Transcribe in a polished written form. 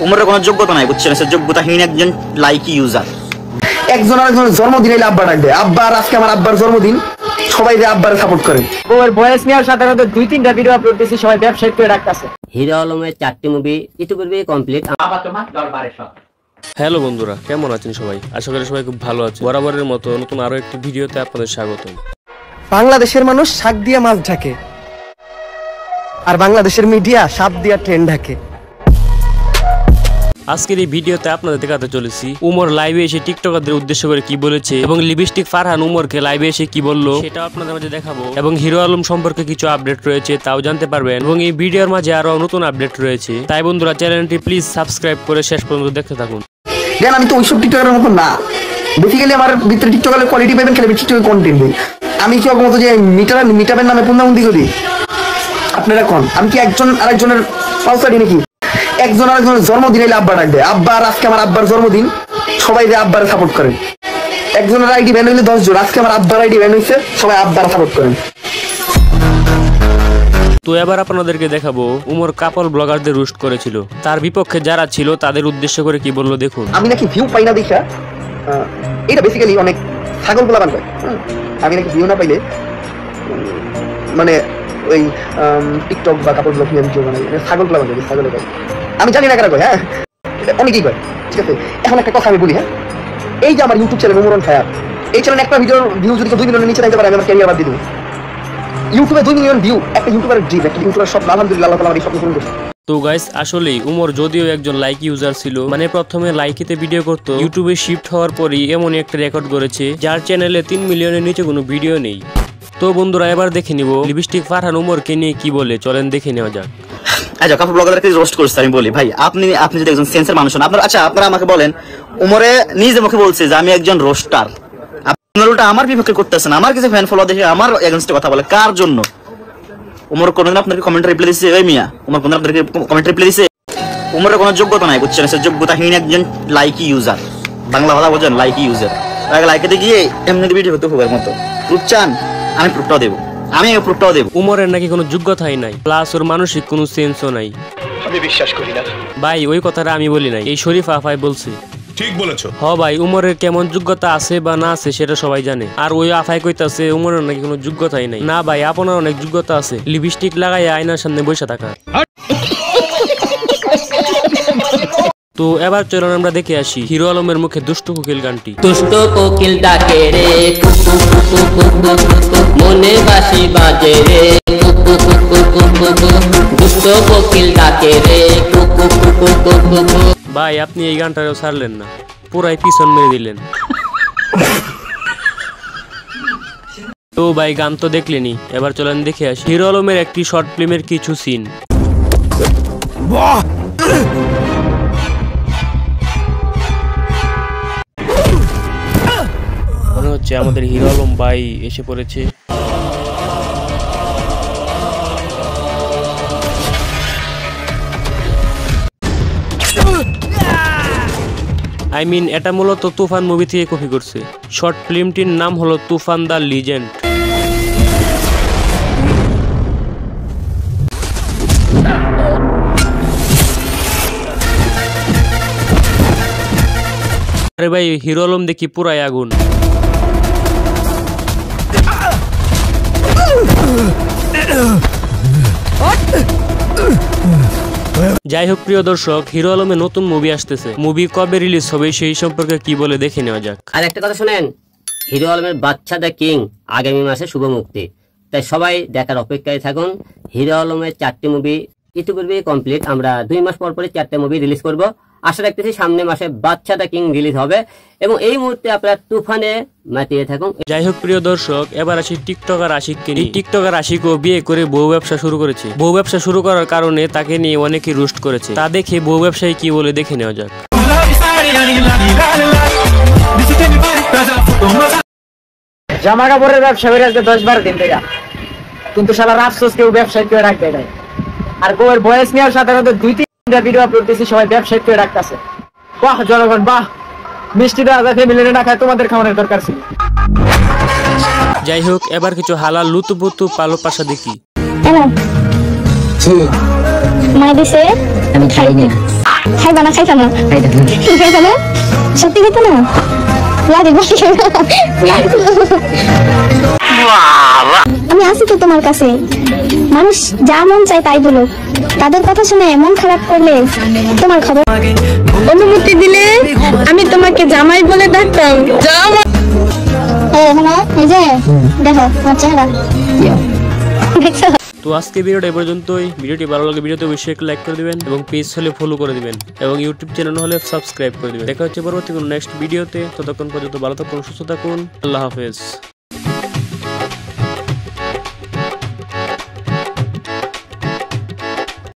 উমরের কোনো যোগ্যতা নাই, বুঝছেন? সে যোগ্যতাহীন একজন লাইকি ইউজার। একজন আরেকজনের জন্মদিন এলে আব্বা ডাকবে, আব্বা আজকে আমার আব্বার জন্মদিন, সবাই যে আব্বারে সাপোর্ট করে। ওর বয়স নিয়ে সাধারণত 2-3টা ভিডিও আপলোড দিয়েছি, সবাই ব্যবসায়িক করে রাখতেছে। হিরো আলমের 4টি মুভি ইতিপূর্বে কমপ্লিট। হ্যালো বন্ধুরা, কেমন আছেন সবাই? আশা করি সবাই খুব ভালো আছে। বরাবরের মতো নতুন আরো একটি ভিডিওতে আপনাদের স্বাগতম। বাংলাদেশের মানুষ শাক দিয়ে মাছ ঢাকে, আর বাংলাদেশের মিডিয়া সাপ দিয়ে ট্রেন ঢাকে। আজকের এই ভিডিওতে আপনাদের দেখাতে চলেছি উমর লাইভে এসে টিকটকারদের উদ্দেশ্য করে কি বলেছে এবং লিপস্টিক ফারহান উমরকে লাইভে এসে কি বললো সেটা আপনাদের মাঝে দেখাবো। এবং হিরো আলম সম্পর্কে কিছু আপডেট রয়েছে তাও জানতে পারবেন, এবং এই ভিডিওর মাঝে আরো নতুন আপডেট রয়েছে। তাই বন্ধুরা, চ্যানেলটি প্লিজ সাবস্ক্রাইব করে শেষ পর্যন্ত দেখতে থাকুন। দেন আমি তো ওইসব টিকটকের মতো না, বেসিক্যালি আমার ভিতরে টিকটকের কোয়ালিটি পাবেন খালি টিকটকের কন্টেন্ট দিই। আমি কি ওর মতো যে মিটাবের নামে পুন্দাবন্দি করি? আপনারা কোন? আমি কি একজন আরেকজনের পালসারি নাকি? একজন আরেকজনের জন্মদিন এলে আব্বা ডাকবে, আব্বা আজকে আমার আব্বার জন্মদিন, সবাই যে আব্বারে সাপোর্ট করেন। একজনের আইডি ব্যান হইলে 10 জন, আজকে আমার আব্বার আইডি ব্যান হয়েছে, সবাই আব্বারে সাপোর্ট করেন। তো এবার আপনাদেরকে দেখাবো উমর কাপল ব্লগারদের রোস্ট করেছিল, তার বিপক্ষে যারা ছিল তাদের উদ্দেশ্য করে কি বললো দেখুন। আমি নাকি ভিউ পাই না দেখা, এটা বেসিক্যালি অনেক ছাগল গোলাবান করে। আমি নাকি ভিউ না পাইলে মানে ওই টিকটক বা কাপড় ব্লগ নিয়ে ভিডিও বানাই, ছাগল গোলাবান করে, ছাগলের কয়। আমি জানি না কারা কয়, হ্যাঁ অনেকেই কয়, ঠিক আছে। এখন একটা কথা আমি বলি, হ্যাঁ, এই যে আমার ইউটিউব চ্যানেল উমরন খায়ার, এই চ্যানেলে একটা ভিডিওর ভিউ যদি 2 মিলিয়নের নিচে যাইতে পারে, আমি আমার ক্যারিয়ার বাদ দিয়ে দেবো। ইউটিউবে 2 মিলিয়ন ভিউ একটা ইউটিউবারের ড্রিম, একটা ইউটিউবার সব। আলহামদুলিল্লাহ, আল্লাহ তাআলা আমার এই স্বপ্ন পূরণ করছে। তো গাইস, আসলেই উমর যদিও একজন লাইক ইউজার ছিল, মানে প্রথমে লাইকিতে ভিডিও করতো, ইউটিউবে শিফট হওয়ার পরই এমন একটা রেকর্ড করেছে যার চ্যানেলে 3 মিলিয়নের নিচে কোনো ভিডিও নেই। তো বন্ধুরা, এবার দেখে নিব লিপস্টিক ফারহান উমরকে নিয়ে কি বলে, চলেন দেখে নেওয়া যাক। আচ্ছা, কাপড় ব্লগারকে রোস্ট করছে, আমি বলি ভাই, আপনি যদি একজন সেন্সর মানুষ হন, আপনারা আমাকে বলেন, উমরে নিজে মুখে বলছে যে আমি একজন রোস্টার, আপনারা ওটা আমার বিপক্ষে করতেছেন, আমার কিছু ফ্যান ফলো দেখে আমার এগেইনস্টে কথা বলে, কার জন্য? উমর কোনদিন আপনাকে কমেন্ট রিপ্লাই দিছে? ওই মিয়া, উমর কোনদিন আপনাকে কমেন্ট রিপ্লাই দিছে? উমরের কোনো যোগ্যতা নাই, বুঝছেন? সে যোগ্যতাহীন একজন লাইকি ইউজার। বাংলা কথা বলছেন, লাইকি ইউজার। লাইকেতে গিয়ে এমনি ভিডিও করতে হবে মতো প্রুফ চান, আমি প্রুফটাও দেবো, আমি প্রুফটাও দেবো। উমরের নাকি কোনো যোগ্যতাই নাই, প্লাস ওর মানসিক কোনো সেন্সও নাই। আমি বিশ্বাস করি না ভাই, ওই কথাটা আমি বলি নাই, এই শরীফ আফাই বলছে। ঠিক বলেছো। হ ভাই, উমরের কেমন যোগ্যতা আছে বা না আছে সেটা সবাই জানে, আর ওই আফাই কইতাছে উমরের নাকি কোনো যোগ্যতাই নাই। না ভাই, আপনার অনেক যোগ্যতা আছে, লিপস্টিক লাগাই আয়নার সামনে বসে থাকা। তো এবার চলুন আমরা দেখে আসি হিরো আলমের মুখে দুষ্টু কোকিল গানটি। দুষ্ট কোকিল ডাকে রে কুকু কুকু কুকু কুকু, মনে বাঁশি বাজে রে কুকু কুকু কুকু কুকু, দুষ্ট কোকিল ডাকে রে কুকু কুকু কুকু কুকু। ভাই, আপনি এই গানটাও ছাড়লেন না, পুরাই পিছন মেরে দিলেন। তো ভাই, গান তো দেখলেনি, এবার চলেন দেখে আসি হিরো আলমের একটি শর্ট ফিল্মের কিছু সিন। মনে হচ্ছে আমাদের হিরো আলম ভাই এসে পড়েছে। এটা মূলত তুফান মুভি থেকে কপি করছে। শর্ট ফিল্মটির নাম হলো তুফান দ্য লিজেন্ড। আরে ভাই, হিরো আলম দেখি পুরাই আগুন। যাই হোক প্রিয় দর্শক, হিরো আলমের নতুন মুভি আসতেছে, মুভি কবে রিলিজ হবে সেই সম্পর্কে কি বলে দেখে নেওয়া যাক। আর একটা কথা শুনেন, হিরো আলমের বাচ্চা দ্য কিং আগামী মাসে শুভ মুক্তি, তাই সবাই দেখার অপেক্ষায় থাকুন। হিরো আলমের 4টি মুভি ইতিপূর্বে কমপ্লিট, আমরা 2 মাস পর পরে 4টা মুভি রিলিজ করব। আশা রাখতেছি সামনে মাসে বাচ্চা দ্য কিং রিলিজ হবে, এবং এই মুহূর্তে আপনারা তুফানে মাতিয়ে থাকুন। যাই হোক প্রিয় দর্শক, এবার আসি টিকটকার আশিককে নিয়ে। টিকটকার আশিকও বিয়ে করে বউ ব্যবসা শুরু করেছে। বউ ব্যবসা শুরু করার কারণে তাকে নিয়ে অনেকে রোস্ট করেছে, তা দেখে বউ ব্যবসায়ী কি বলে দেখে নেওয়া যাক। জামা কাপড়ের ব্যবসা করে আজকে 10-12 দিন থেকে, কিন্তু শালার আফসোস কেউ ব্যবসায়িক করে রাখতে নাই। আর বউয়ের বয়স নিয়ে সাধারণত 2-3টা ভিডিও আপলোড দিয়েছি, সবাই ব্যবসায়িক করে রাখতেছে। বাহ জনগণ বাহ, মিষ্টি দাদা ফ্যামিলি না খায় তোমাদের খাওয়ানোর দরকার ছিল। যাই হোক, এবার কিছু হালাল লুতুপুতু পালো পাশা দেখি। আমি খাইনি। খাইবা না খাইতাম না খাইতাম না সত্যি খাইতো না লাগে বসে আমি আসি তো তোমার কাছে মানুষ যা মন চায় তাই বলো তাদের কথা শুনে মন খারাপ করলে তোমার খবর অনুমতি দিলে আমি তোমাকে জামাই বলে ডাকতাম এই যে দেখো আমার চেহারা দেখছো তো আজকে ভিডিওটা এই পর্যন্তই। ভিডিওটি ভালো লাগে ভিডিওতে অবশ্যই একটা লাইক করে দিবেন এবং পেজ হলে ফলো করে দিবেন এবং ইউটিউব চ্যানেল হলে সাবস্ক্রাইব করে দিবেন। দেখা হচ্ছে পরবর্তী কোনো নেক্সট ভিডিওতে। ততক্ষণ পর্যন্ত ভালো থাকুন, সুস্থ থাকুন, আল্লাহ হাফেজ।